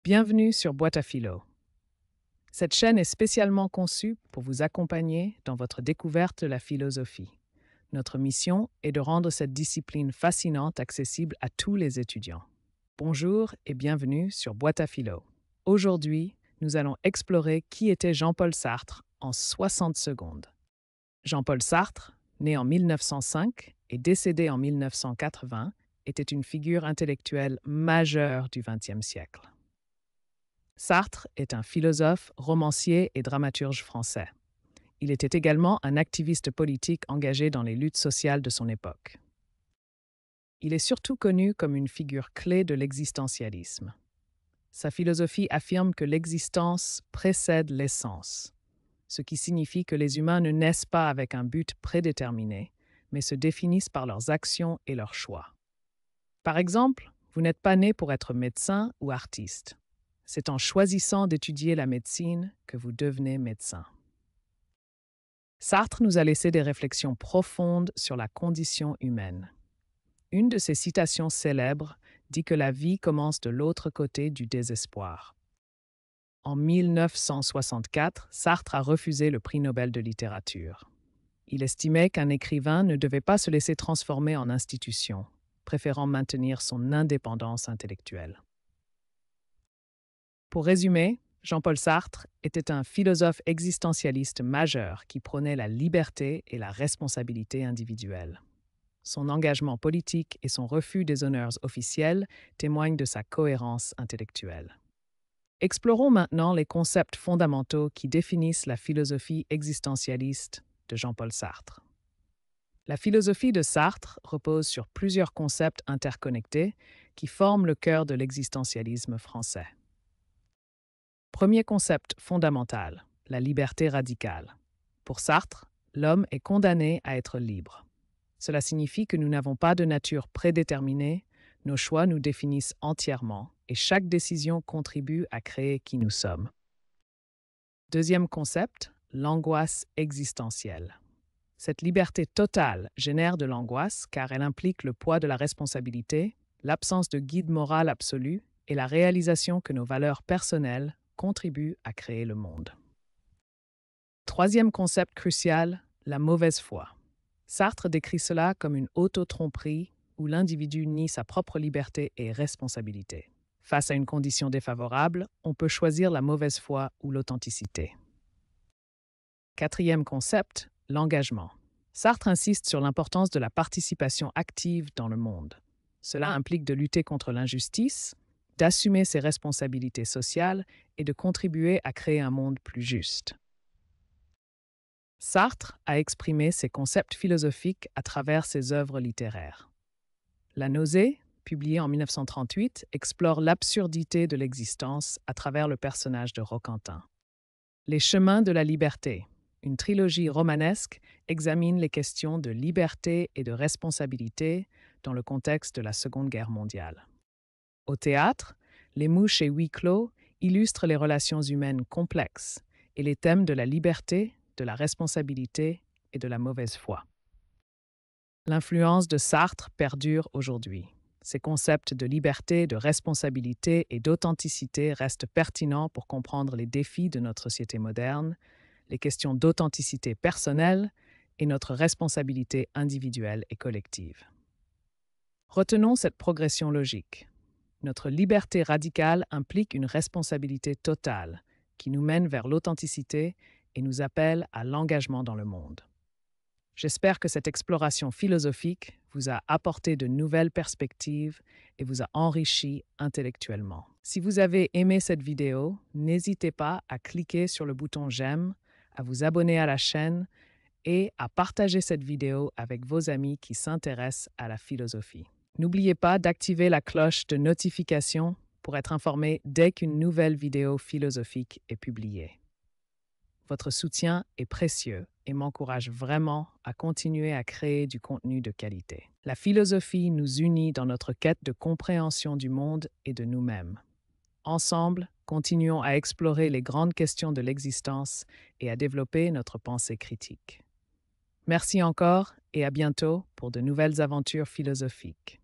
Bienvenue sur Boîte à Philo. Cette chaîne est spécialement conçue pour vous accompagner dans votre découverte de la philosophie. Notre mission est de rendre cette discipline fascinante accessible à tous les étudiants. Bonjour et bienvenue sur Boîte à Philo. Aujourd'hui, nous allons explorer qui était Jean-Paul Sartre en 60 secondes. Jean-Paul Sartre, né en 1905 et décédé en 1980, était une figure intellectuelle majeure du XXe siècle. Sartre est un philosophe, romancier et dramaturge français. Il était également un activiste politique engagé dans les luttes sociales de son époque. Il est surtout connu comme une figure clé de l'existentialisme. Sa philosophie affirme que l'existence précède l'essence, ce qui signifie que les humains ne naissent pas avec un but prédéterminé, mais se définissent par leurs actions et leurs choix. Par exemple, vous n'êtes pas né pour être médecin ou artiste. C'est en choisissant d'étudier la médecine que vous devenez médecin. Sartre nous a laissé des réflexions profondes sur la condition humaine. Une de ses citations célèbres dit que la vie commence de l'autre côté du désespoir. En 1964, Sartre a refusé le prix Nobel de littérature. Il estimait qu'un écrivain ne devait pas se laisser transformer en institution, préférant maintenir son indépendance intellectuelle. Pour résumer, Jean-Paul Sartre était un philosophe existentialiste majeur qui prônait la liberté et la responsabilité individuelle. Son engagement politique et son refus des honneurs officiels témoignent de sa cohérence intellectuelle. Explorons maintenant les concepts fondamentaux qui définissent la philosophie existentialiste de Jean-Paul Sartre. La philosophie de Sartre repose sur plusieurs concepts interconnectés qui forment le cœur de l'existentialisme français. Premier concept fondamental, la liberté radicale. Pour Sartre, l'homme est condamné à être libre. Cela signifie que nous n'avons pas de nature prédéterminée, nos choix nous définissent entièrement et chaque décision contribue à créer qui nous sommes. Deuxième concept, l'angoisse existentielle. Cette liberté totale génère de l'angoisse car elle implique le poids de la responsabilité, l'absence de guide moral absolu et la réalisation que nos valeurs personnelles contribuent à créer le monde. Troisième concept crucial, la mauvaise foi. Sartre décrit cela comme une auto-tromperie où l'individu nie sa propre liberté et responsabilité. Face à une condition défavorable, on peut choisir la mauvaise foi ou l'authenticité. Quatrième concept, l'engagement. Sartre insiste sur l'importance de la participation active dans le monde. Cela implique de lutter contre l'injustice, d'assumer ses responsabilités sociales et de contribuer à créer un monde plus juste. Sartre a exprimé ses concepts philosophiques à travers ses œuvres littéraires. La nausée, publiée en 1938, explore l'absurdité de l'existence à travers le personnage de Roquentin. Les chemins de la liberté, une trilogie romanesque, examine les questions de liberté et de responsabilité dans le contexte de la Seconde Guerre mondiale. Au théâtre, Les Mouches et Huis clos illustrent les relations humaines complexes et les thèmes de la liberté, de la responsabilité et de la mauvaise foi. L'influence de Sartre perdure aujourd'hui. Ces concepts de liberté, de responsabilité et d'authenticité restent pertinents pour comprendre les défis de notre société moderne, les questions d'authenticité personnelle et notre responsabilité individuelle et collective. Retenons cette progression logique. Notre liberté radicale implique une responsabilité totale qui nous mène vers l'authenticité et nous appelle à l'engagement dans le monde. J'espère que cette exploration philosophique vous a apporté de nouvelles perspectives et vous a enrichi intellectuellement. Si vous avez aimé cette vidéo, n'hésitez pas à cliquer sur le bouton j'aime, à vous abonner à la chaîne et à partager cette vidéo avec vos amis qui s'intéressent à la philosophie. N'oubliez pas d'activer la cloche de notification pour être informé dès qu'une nouvelle vidéo philosophique est publiée. Votre soutien est précieux et m'encourage vraiment à continuer à créer du contenu de qualité. La philosophie nous unit dans notre quête de compréhension du monde et de nous-mêmes. Ensemble, continuons à explorer les grandes questions de l'existence et à développer notre pensée critique. Merci encore et à bientôt pour de nouvelles aventures philosophiques.